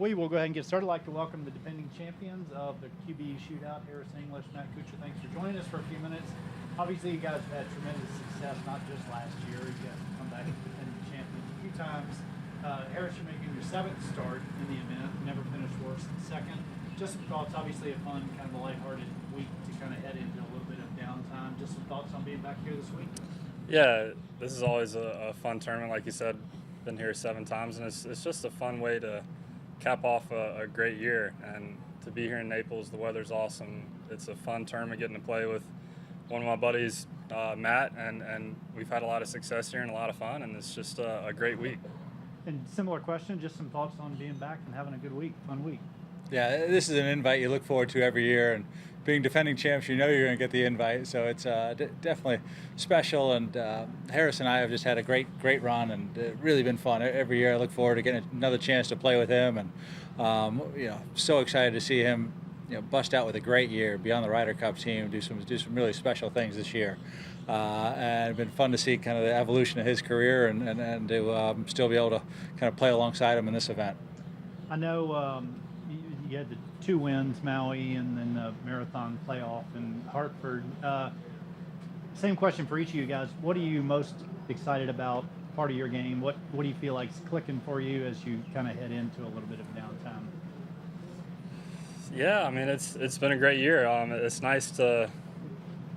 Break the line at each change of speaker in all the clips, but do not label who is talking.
we will go ahead and get started. I'd like to welcome the defending champions of the QBE Shootout, Harris English, Matt Kuchar. Thanks for joining us for a few minutes. Obviously, you guys have had tremendous success, not just last year. You guys have come back as defending champions a few times. Harris, you're making your 7th start in the event. Never finished worse than 2nd. Just some thoughts. Obviously, a fun, kind of a lighthearted week to kind of head into a little bit of downtime. Just some thoughts on being back here this week.
Yeah, this is always a fun tournament. Like you said, been here 7 times, and it's just a fun way to cap off a great year. And to be here in Naples, the weather's awesome. It's a fun tournament, getting to play with one of my buddies, Matt, and we've had a lot of success here and a lot of fun, and it's just a great week.
And similar question, just some thoughts on being back and having a good week, fun week.
Yeah, this is an invite you look forward to every year, and being defending champs, you know you're going to get the invite, so it's definitely special. And Harris and I have just had a great run, and really been fun. Every year I look forward to getting another chance to play with him, and so excited to see him bust out with a great year, be on the Ryder Cup team, do some really special things this year. And it's been fun to see kind of the evolution of his career, and to still be able to kind of play alongside him in this event.
I know you had the 2 wins, Maui, and then the marathon playoff in Hartford. Same question for each of you guys. What are you most excited about, part of your game? What do you feel like is clicking for you as you kind of head into a little bit of downtime?
Yeah, I mean, it's been a great year. It's nice to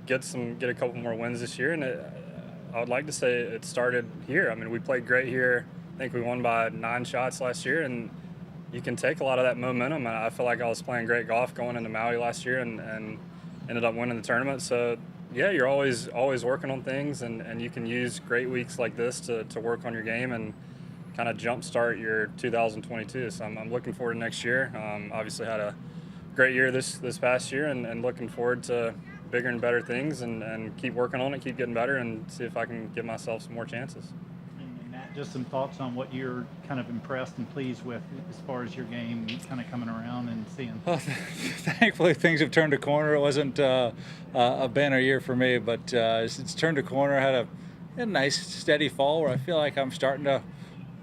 get a couple more wins this year, and I would like to say it started here. I mean, we played great here. I think we won by 9 shots last year, and you can take a lot of that momentum. I feel like I was playing great golf going into Maui last year and ended up winning the tournament. So, yeah, you're always working on things, and you can use great weeks like this to work on your game and kind of jumpstart your 2022. So I'm looking forward to next year. Obviously had a great year this past year, and looking forward to bigger and better things, and keep working on it, keep getting better, and see if I can give myself some more chances.
And Matt, just some thoughts on what you're kind of impressed and pleased with as far as your game kind of coming around and seeing.
Well, thankfully things have turned a corner. It wasn't a banner year for me, but it's turned a corner. I had a nice steady fall where I feel like I'm starting to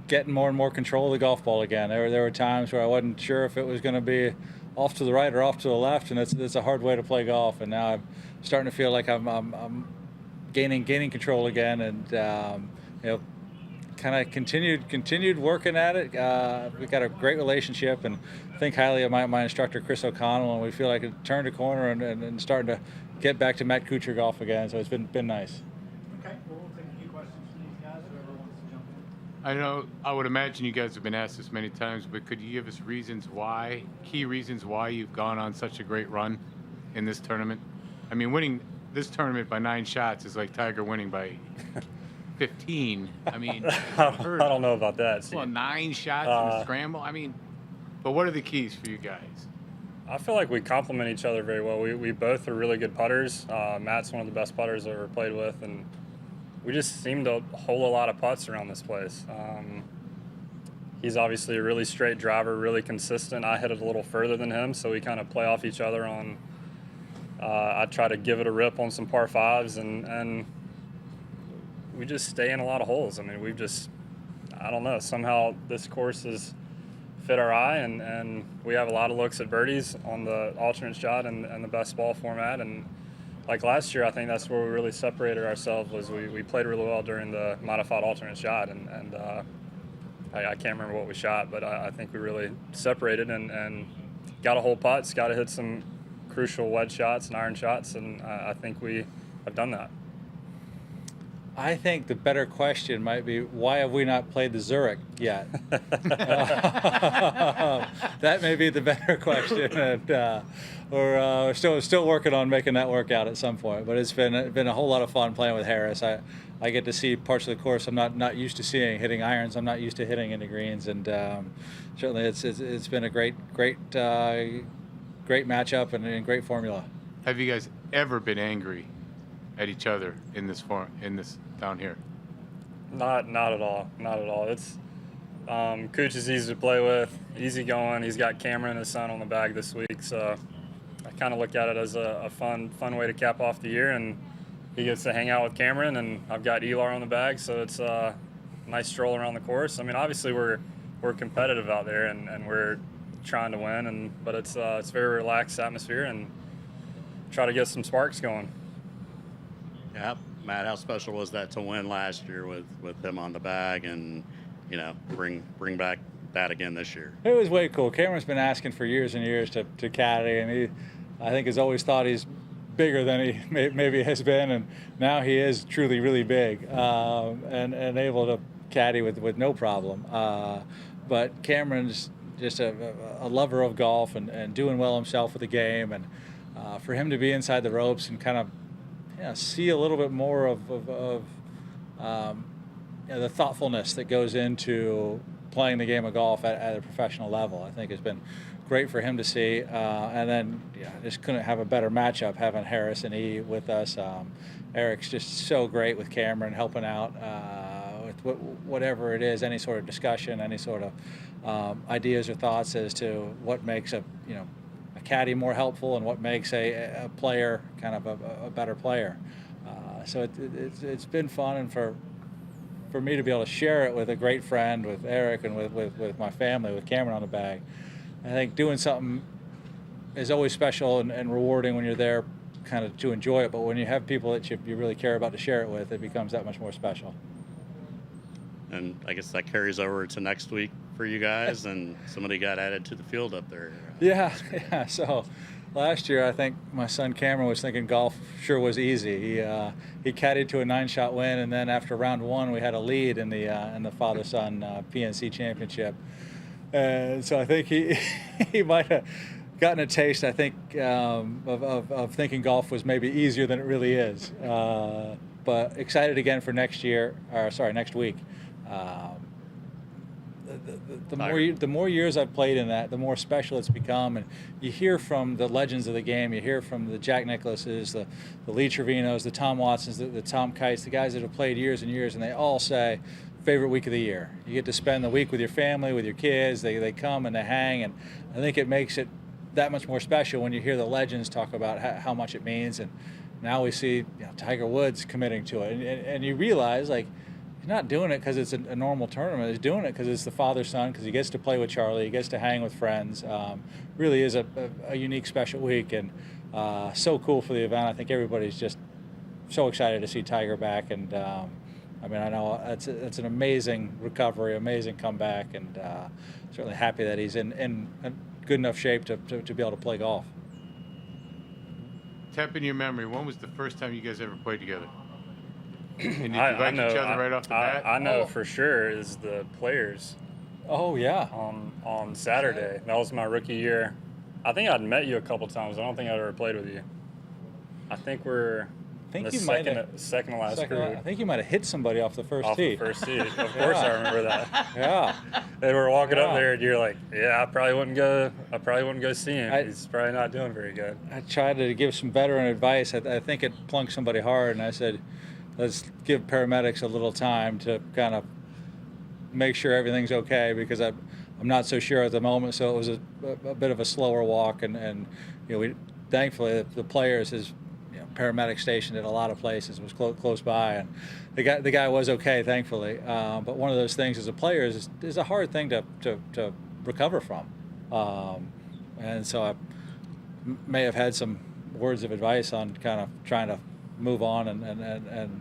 get more and more control of the golf ball again. There were times where I wasn't sure if it was going to be off to the right or off to the left, and it's a hard way to play golf. And now I'm starting to feel like I'm gaining control again, and kind of continued working at it. We've got a great relationship, and think highly of my instructor Chris O'Connell, and we feel like it turned a corner and starting to get back to Matt Kuchar golf again. So it's been nice.
Okay, well, we'll take a few questions from these guys. Whoever wants to jump in.
I know, I would imagine you guys have been asked this many times, but could you give us key reasons why you've gone on such a great run in this tournament? I mean, winning this tournament by 9 shots is like Tiger winning by 15. I mean,
I don't know about that.
Well, 9 shots in a scramble. I mean, but what are the keys for you guys?
I feel like we complement each other very well. We both are really good putters. Matt's one of the best putters I've ever played with, and we just seem to hole a lot of putts around this place. He's obviously a really straight driver, really consistent. I hit it a little further than him, so we kind of play off each other on. I try to give it a rip on some par 5s, and we just stay in a lot of holes. I mean, I don't know, somehow this course has fit our eye, and we have a lot of looks at birdies on the alternate shot and the best ball format. And like last year, I think that's where we really separated ourselves, was we played really well during the modified alternate shot, and I can't remember what we shot, but I think we really separated and got to hole putts, got to hit some crucial wedge shots and iron shots, and I think we have done that.
I think the better question might be, why have we not played the Zurich yet? That may be the better question, and we're still working on making that work out at some point. But it's been a whole lot of fun playing with Harris. I get to see parts of the course I'm not used to seeing, hitting irons I'm not used to hitting into greens, and certainly it's been a great matchup and a great formula.
Have you guys ever been angry at each other in this down here?
Not at all. Not at all. It's Kuch is easy to play with, easy going. He's got Cameron and his son on the bag this week, so I kind of look at it as a fun way to cap off the year, and he gets to hang out with Cameron, and I've got Elar on the bag, so it's a nice stroll around the course. I mean, obviously we're we're competitive out there, and we're trying to win. But it's a very relaxed atmosphere, and try to get some sparks going.
Yeah, Matt, how special was that to win last year with him on the bag, and bring back that again this year?
It was way cool. Cameron's been asking for years and years to caddy, and he, I think, has always thought he's bigger than he maybe has been, and now he is truly really big, and able to caddy with no problem. But Cameron's just a lover of golf and doing well himself with the game, and for him to be inside the ropes and kind of see a little bit more of the thoughtfulness that goes into playing the game of golf at a professional level, I think has been great for him to see. And then just couldn't have a better matchup having Harris and E with us. Eric's just so great with Cameron, helping out with whatever it is, any sort of discussion, any sort of ideas or thoughts as to what makes a caddy more helpful and what makes a player kind of a better player. So it's been fun, and for me to be able to share it with a great friend, with Eric, and with my family, with Cameron on the bag. I think doing something is always special and rewarding when you're there kind of to enjoy it, but when you have people that you really care about to share it with, it becomes that much more special.
And I guess that carries over to next week for you guys, and somebody got added to the field up there.
Yeah. So last year, I think my son Cameron was thinking golf sure was easy. He caddied to a 9-shot win, and then after round 1, we had a lead in the father-son PNC championship. So I think he might have gotten a taste, I think, of thinking golf was maybe easier than it really is. But excited again for next week. The more years I've played in that, the more special it's become. And you hear from the legends of the game. You hear from the Jack Nicklauses, the Lee Trevinos, the Tom Watsons, the Tom Kites, the guys that have played years and years, and they all say, favorite week of the year. You get to spend the week with your family, with your kids. They come and they hang, and I think it makes it that much more special when you hear the legends talk about how much it means. And now we see Tiger Woods committing to it, and you realize, like, he's not doing it because it's a normal tournament. He's doing it because it's the father-son, because he gets to play with Charlie, he gets to hang with friends. Really is a unique, special week, and so cool for the event. I think everybody's just so excited to see Tiger back, and I know it's an amazing recovery, amazing comeback, and certainly happy that he's in good enough shape to be able to play golf.
Tap in your memory, when was the first time you guys ever played together? And did you like each other right off the bat?
I know for sure is the players.
Oh yeah.
On Saturday, that was my rookie year. I think I'd met you a couple times. I don't think I'd ever played with you. I think we're second to last group.
I think you might have hit somebody off the first tee.
Off the first tee. Of course, I remember that.
Yeah.
They were walking up there, and you're like, "Yeah, I probably wouldn't go see him. He's probably not doing very good."
I tried to give some veteran advice. I think it plunked somebody hard, and I said, let's give paramedics a little time to kind of make sure everything's okay, because I'm not so sure at the moment. So it was a bit of a slower walk, and we thankfully the players is paramedic stationed at a lot of places, was close by, and the guy was okay, thankfully. But one of those things as a player is a hard thing to recover from, and so I may have had some words of advice on kind of trying to move on, and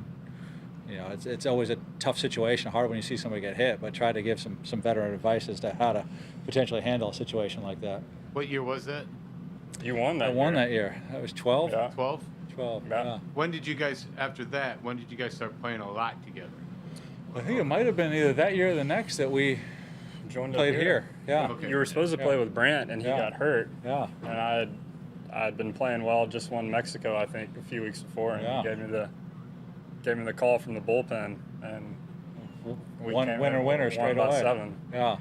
it's always a tough situation, hard when you see somebody get hit, but try to give some veteran advice as to how to potentially handle a situation like that.
What year was that?
You won that
I won that year. That was 12.
Yeah.
12?
12,
Yeah.
yeah.
When did you guys start playing a lot together?
I think it might have been either that year or the next that we
Joined
played
up
here. Yeah.
Okay.
You were supposed to play with Brant, and he
Yeah.
got hurt.
Yeah.
And I'd been playing well, just won Mexico, I think, a few weeks before, and
Yeah.
he gave me the call from the bullpen, and we
One
came
winner
in, won
straight
by
away.
7.
Yeah.